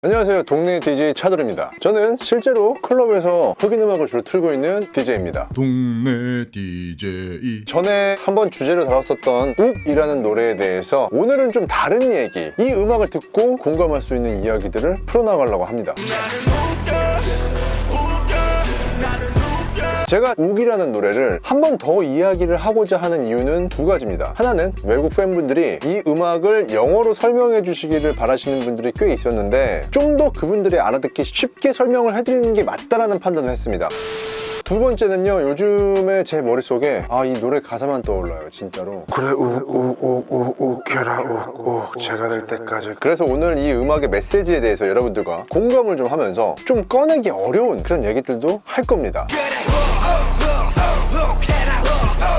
안녕하세요, 동네 DJ 차돌입니다. 저는 실제로 클럽에서 흑인 음악을 주로 틀고 있는 DJ입니다. 동네 DJ. 전에 한번 주제로 다뤘었던 욱이라는 노래에 대해서 오늘은 좀 다른 얘기, 이 음악을 듣고 공감할 수 있는 이야기들을 풀어나가려고 합니다. 제가 욱이라는 노래를 한 번 더 이야기를 하고자 하는 이유는 두 가지입니다. 하나는 외국 팬분들이 이 음악을 영어로 설명해 주시기를 바라시는 분들이 꽤 있었는데 좀 더 그분들이 알아듣기 쉽게 설명을 해드리는 게 맞다라는 판단을 했습니다. 두 번째는요, 요즘에 제 머릿속에 이 노래 가사만 떠올라요, 진짜로. 그래 욱해라 욱 제가 될 때까지. 그래서 오늘 이 음악의 메시지에 대해서 여러분들과 공감을 좀 하면서 좀 꺼내기 어려운 그런 얘기들도 할 겁니다.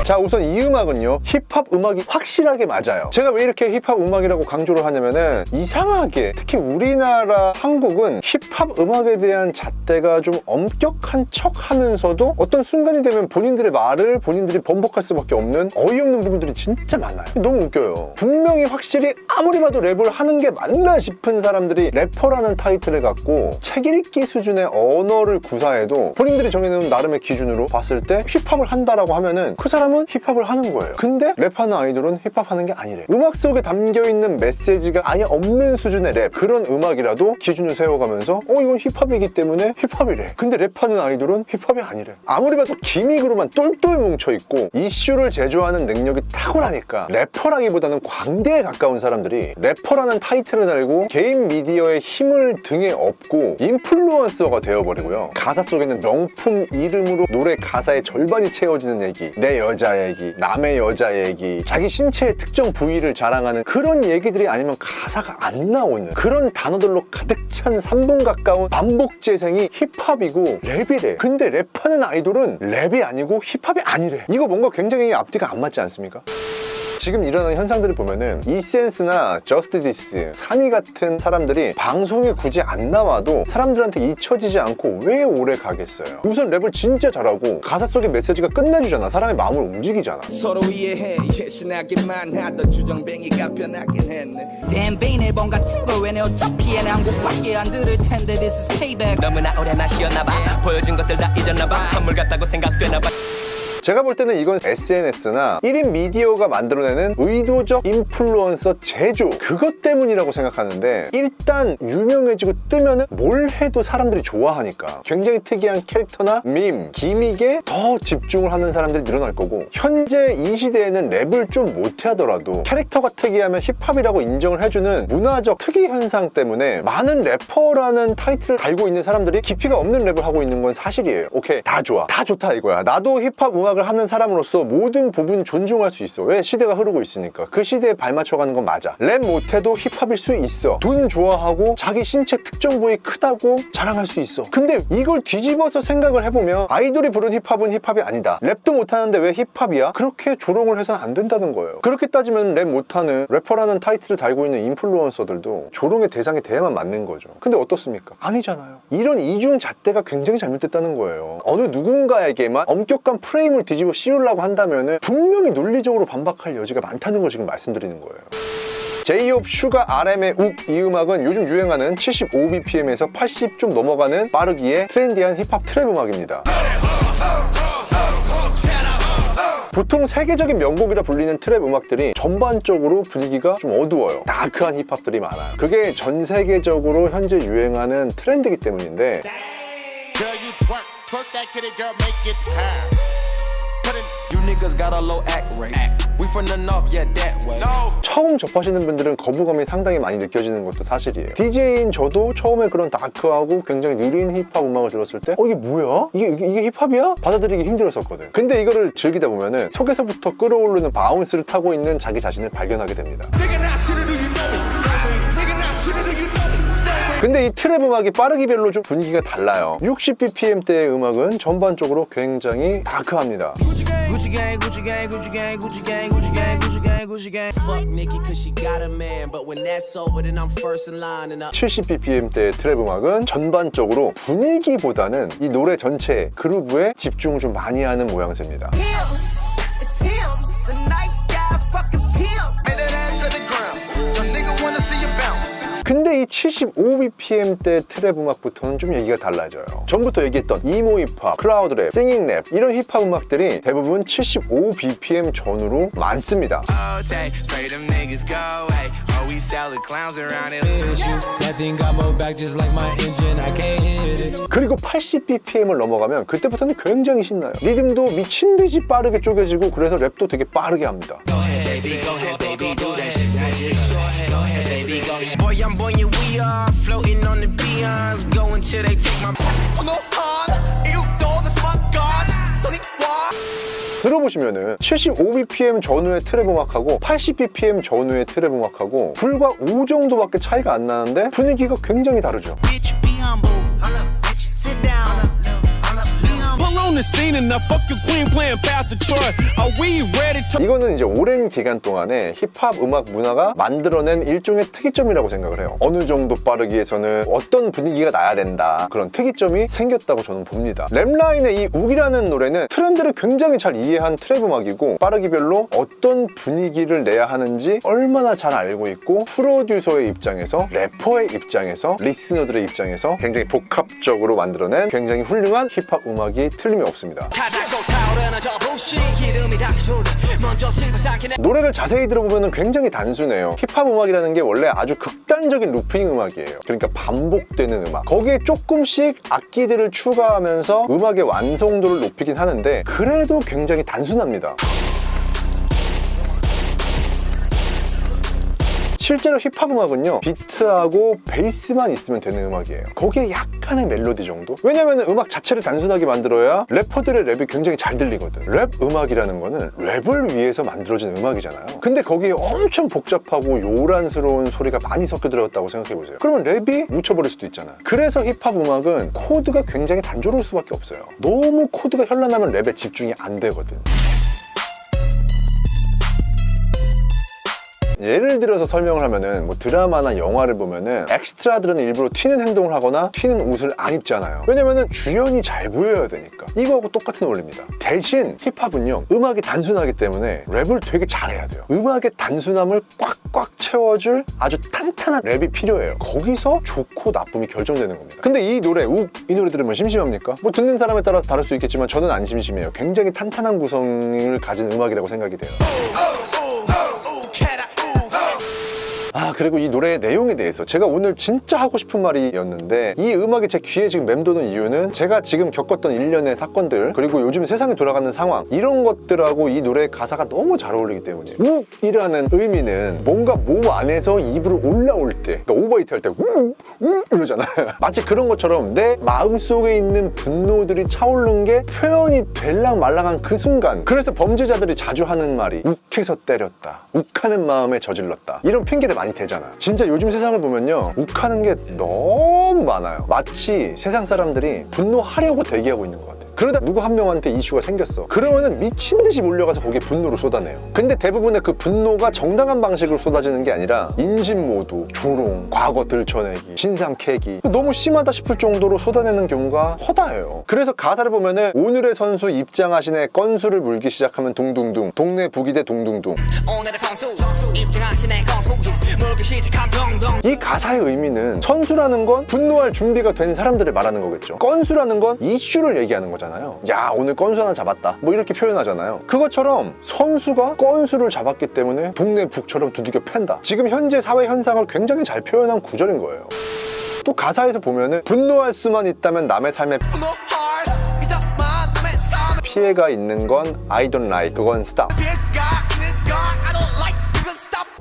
자, 우선 이 음악은요, 힙합 음악이 확실하게 맞아요. 제가 왜 이렇게 힙합 음악이라고 강조를 하냐면은 이상하게 특히 우리나라 한국은 힙합 음악에 대한 잣대가 좀 엄격한 척 하면서도 어떤 순간이 되면 본인들의 말을 본인들이 번복할 수밖에 없는 어이없는 부분들이 진짜 많아요. 너무 웃겨요. 분명히 확실히 아무리 봐도 랩을 하는 게 맞나 싶은 사람들이 래퍼라는 타이틀을 갖고 책 읽기 수준의 언어를 구사해도 본인들이 정해놓은 나름의 기준으로 봤을 때 힙합을 한다라고 하면은 그 사람은 힙합을 하는 거예요. 근데 랩하는 아이돌은 힙합하는 게 아니래. 음악 속에 담겨있는 메시지가 아예 없는 수준의 랩, 그런 음악이라도 기준을 세워가면서 이건 힙합이기 때문에 힙합이래. 근데 랩하는 아이돌은 힙합이 아니래. 아무리 봐도 기믹으로만 똘똘 뭉쳐있고 이슈를 제조하는 능력이 탁월하니까 래퍼라기보다는 광대에 가까운 사람들이 래퍼라는 타이틀을 달고 개인 미디어의 힘을 등에 업고 인플루언서가 되어버리고요. 가사 속에는 명품 이름으로 노래 가사의 절반이 채워지는 얘기, 내 여자 얘기, 남의 여자 얘기, 자기 신체의 특정 부위를 자랑하는 그런 얘기들이 아니면 가사가 안 나오는 그런 단어들로 가득 찬 3분 가까운 반복 재생이 힙합이고 랩이래. 근데 랩하는 아이돌은 랩이 아니고 힙합이 아니래. 이거 뭔가 굉장히 앞뒤가 안 맞지 않습니까? 지금 일어나는 현상들을 보면은 이센스나 저스티디스, 산이 같은 사람들이 방송에 굳이 안 나와도 사람들한테 잊혀지지 않고 왜 오래 가겠어요? 우선 랩을 진짜 잘하고 가사 속의 메시지가 끝내주잖아. 사람의 마음을 움직이잖아. 서로 이해해 예신하기만 하던 주정뱅이가 변하긴 했네. 댐베인 앨범 같은 걸 왜 내 어차피 얘네 한국밖에 안 들을 텐데 This is payback. 너무나 오래 마시었나봐. 보여준 것들 다 잊었나봐. 한물 같다고 생각되나봐. 제가 볼 때는 이건 SNS나 1인 미디어가 만들어내는 의도적 인플루언서 제조, 그것 때문이라고 생각하는데, 일단 유명해지고 뜨면은 뭘 해도 사람들이 좋아하니까 굉장히 특이한 캐릭터나 밈, 기믹에 더 집중을 하는 사람들이 늘어날 거고, 현재 이 시대에는 랩을 좀 못하더라도 캐릭터가 특이하면 힙합이라고 인정을 해주는 문화적 특이 현상 때문에 많은 래퍼라는 타이틀을 달고 있는 사람들이 깊이가 없는 랩을 하고 있는 건 사실이에요. 오케이, 다 좋아, 다 좋다 이거야. 나도 힙합 음악을 하는 사람으로서 모든 부분 존중할 수 있어. 왜? 시대가 흐르고 있으니까. 그 시대에 발맞춰가는 건 맞아. 랩 못해도 힙합일 수 있어. 돈 좋아하고 자기 신체 특정 부위 크다고 자랑할 수 있어. 근데 이걸 뒤집어서 생각을 해보면 아이돌이 부른 힙합은 힙합이 아니다. 랩도 못하는데 왜 힙합이야? 그렇게 조롱을 해서는 안 된다는 거예요. 그렇게 따지면 랩 못하는 래퍼라는 타이틀을 달고 있는 인플루언서들도 조롱의 대상이 돼야만 맞는 거죠. 근데 어떻습니까? 아니잖아요. 이런 이중 잣대가 굉장히 잘못됐다는 거예요. 어느 누군가에게만 엄격한 프레임을 뒤집어 씌우려고 한다면 분명히 논리적으로 반박할 여지가 많다는 걸 지금 말씀드리는 거예요. 제이홉 슈가 RM의 욱, 이 음악은 요즘 유행하는 75bpm에서 80 좀 넘어가는 빠르기에 트렌디한 힙합 트랩 음악입니다. 보통 세계적인 명곡이라 불리는 트랩 음악들이 전반적으로 분위기가 좀 어두워요. 다크한 힙합들이 많아요. 그게 전 세계적으로 현재 유행하는 트렌드이기 때문인데, 처음 접하시는 분들은 거부감이 상당히 많이 느껴지는 것도 사실이에요. DJ인 저도 처음에 그런 다크하고 굉장히 느린 힙합 음악을 들었을 때 이게 뭐야? 이게 힙합이야? 받아들이기 힘들었었거든. 근데 이거를 즐기다 보면은 속에서부터 끌어오르는 바운스를 타고 있는 자기 자신을 발견하게 됩니다. 근데 이 트랩 음악이 빠르기별로 좀 분위기가 달라요. 60bpm대의 음악은 전반적으로 굉장히 다크합니다. 70bpm대의 트랩 음악은 전반적으로 분위기보다는 이 노래 전체 그루브에 집중을 좀 많이 하는 모양새입니다. 근데 이 75bpm대 트랩 음악부터는 좀 얘기가 달라져요. 전부터 얘기했던 이모 힙합, 클라우드 랩, 싱잉 랩 이런 힙합 음악들이 대부분 75bpm 전후로 많습니다. 그리고 80bpm을 넘어가면 그때부터는 굉장히 신나요. 리듬도 미친듯이 빠르게 쪼개지고 그래서 랩도 되게 빠르게 합니다. 들어보시면은 75bpm 전후의 트랩 음악하고 80bpm 전후의 트랩 음악하고 불과 5 정도밖에 차이가 안 나는데 분위기가 굉장히 다르죠. 이거는 이제 오랜 기간 동안에 힙합 음악 문화가 만들어낸 일종의 특이점이라고 생각을 해요. 어느 정도 빠르기 위해서는 어떤 분위기가 나야 된다, 그런 특이점이 생겼다고 저는 봅니다. 랩라인의 이 욱이라는 노래는 트렌드를 굉장히 잘 이해한 트랩 음악이고 빠르기별로 어떤 분위기를 내야 하는지 얼마나 잘 알고 있고 프로듀서의 입장에서, 래퍼의 입장에서, 리스너들의 입장에서 굉장히 복합적으로 만들어낸 굉장히 훌륭한 힙합 음악이 틀림이 없습니다. 노래를 자세히 들어보면 굉장히 단순해요. 힙합 음악이라는 게 원래 아주 극단적인 루핑 음악이에요. 그러니까 반복되는 음악. 거기에 조금씩 악기들을 추가하면서 음악의 완성도를 높이긴 하는데 그래도 굉장히 단순합니다. 실제로 힙합 음악은요, 비트하고 베이스만 있으면 되는 음악이에요. 거기에 약간의 멜로디 정도? 왜냐면 음악 자체를 단순하게 만들어야 래퍼들의 랩이 굉장히 잘 들리거든. 랩 음악이라는 거는 랩을 위해서 만들어진 음악이잖아요. 근데 거기에 엄청 복잡하고 요란스러운 소리가 많이 섞여 들어갔다고 생각해보세요. 그러면 랩이 묻혀버릴 수도 있잖아. 그래서 힙합 음악은 코드가 굉장히 단조로울 수밖에 없어요. 너무 코드가 현란하면 랩에 집중이 안 되거든. 예를 들어서 설명을 하면은 뭐 드라마나 영화를 보면은 엑스트라들은 일부러 튀는 행동을 하거나 튀는 옷을 안 입잖아요. 왜냐면은 주연이 잘 보여야 되니까. 이거하고 똑같은 원리입니다. 대신 힙합은요, 음악이 단순하기 때문에 랩을 되게 잘해야 돼요. 음악의 단순함을 꽉꽉 채워줄 아주 탄탄한 랩이 필요해요. 거기서 좋고 나쁨이 결정되는 겁니다. 근데 이 노래, 욱, 이 노래 들으면 심심합니까? 뭐 듣는 사람에 따라서 다를 수 있겠지만 저는 안 심심해요. 굉장히 탄탄한 구성을 가진 음악이라고 생각이 돼요. 그리고 이 노래의 내용에 대해서 제가 오늘 진짜 하고 싶은 말이었는데 이 음악이 제 귀에 지금 맴도는 이유는 제가 지금 겪었던 일련의 사건들, 그리고 요즘 세상이 돌아가는 상황, 이런 것들하고 이 노래의 가사가 너무 잘 어울리기 때문이에요. 욱이라는 의미는 뭔가 몸 안에서 입으로 올라올 때, 그러니까 오버히트 할 때 욱 이러잖아요. 마치 그런 것처럼 내 마음속에 있는 분노들이 차오르는 게 표현이 될랑 말랑한 그 순간, 그래서 범죄자들이 자주 하는 말이 욱해서 때렸다, 욱하는 마음에 저질렀다, 이런 핑계를 많이 대잖아. 진짜 요즘 세상을 보면요, 욱하는 게 너무 많아요. 마치 세상 사람들이 분노하려고 대기하고 있는 것 같아요. 그러다 누구 한 명한테 이슈가 생겼어. 그러면은 미친 듯이 몰려가서 거기에 분노를 쏟아내요. 근데 대부분의 그 분노가 정당한 방식으로 쏟아지는 게 아니라 인신모독, 조롱, 과거 들춰내기, 진상 캐기, 너무 심하다 싶을 정도로 쏟아내는 경우가 허다해요. 그래서 가사를 보면은 오늘의 선수 입장하시네, 건수를 물기 시작하면 둥둥둥, 동네 북이대 둥둥둥. 오늘의 선수 입장하시네, 건수 물기 시작한 둥둥. 이 가사의 의미는 선수라는 건 분노할 준비가 된 사람들을 말하는 거겠죠. 건수라는 건 이슈를 얘기하는 거잖아요. 야, 오늘 건수 하나 잡았다, 뭐 이렇게 표현하잖아요. 그것처럼 선수가 건수를 잡았기 때문에 동네 북처럼 두들겨 팬다. 지금 현재 사회 현상을 굉장히 잘 표현한 구절인 거예요. 또 가사에서 보면은 분노할 수만 있다면 남의 삶에 피해가 있는 건 I don't like, 그건 stop.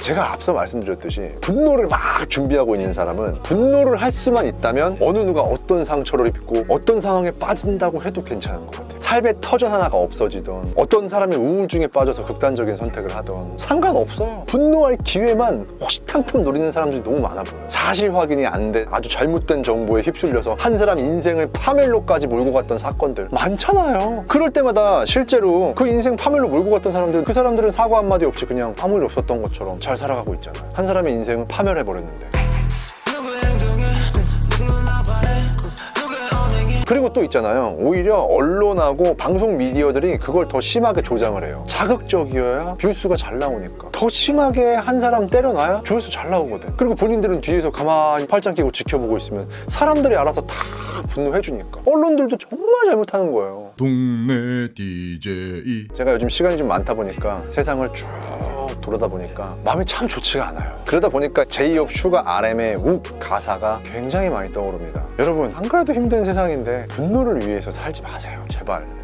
제가 앞서 말씀드렸듯이 분노를 막 준비하고 있는 사람은 분노를 할 수만 있다면 어느 누가 어떤 상처를 입고 어떤 상황에 빠진다고 해도 괜찮은 것 같아요. 삶의 터전 하나가 없어지던, 어떤 사람이 우울증에 빠져서 극단적인 선택을 하던 상관없어요. 분노할 기회만 호시탐탐 노리는 사람들이 너무 많아 보여요. 사실 확인이 안 된 아주 잘못된 정보에 휩쓸려서 한 사람 인생을 파멸로까지 몰고 갔던 사건들 많잖아요. 그럴 때마다 실제로 그 인생 파멸로 몰고 갔던 사람들, 그 사람들은 사과 한마디 없이 그냥 아무 일 없었던 것처럼 잘 살아가고 있잖아요. 한 사람의 인생을 파멸해버렸는데. 그리고 또 있잖아요. 오히려 언론하고 방송 미디어들이 그걸 더 심하게 조장을 해요. 자극적이어야 뷰수가 잘 나오니까. 더 심하게 한 사람 때려놔야 조회수 잘 나오거든. 그리고 본인들은 뒤에서 가만히 팔짱 끼고 지켜보고 있으면 사람들이 알아서 다 분노해주니까. 언론들도 정말 잘못하는 거예요. 동네 DJ. 제가 요즘 시간이 좀 많다 보니까 세상을 쭉 돌아다 보니까 마음이 참 좋지가 않아요. 그러다 보니까 제이홉 슈가 RM의 욱 가사가 굉장히 많이 떠오릅니다. 여러분, 안 그래도 힘든 세상인데 분노를 위해서 살지 마세요, 제발.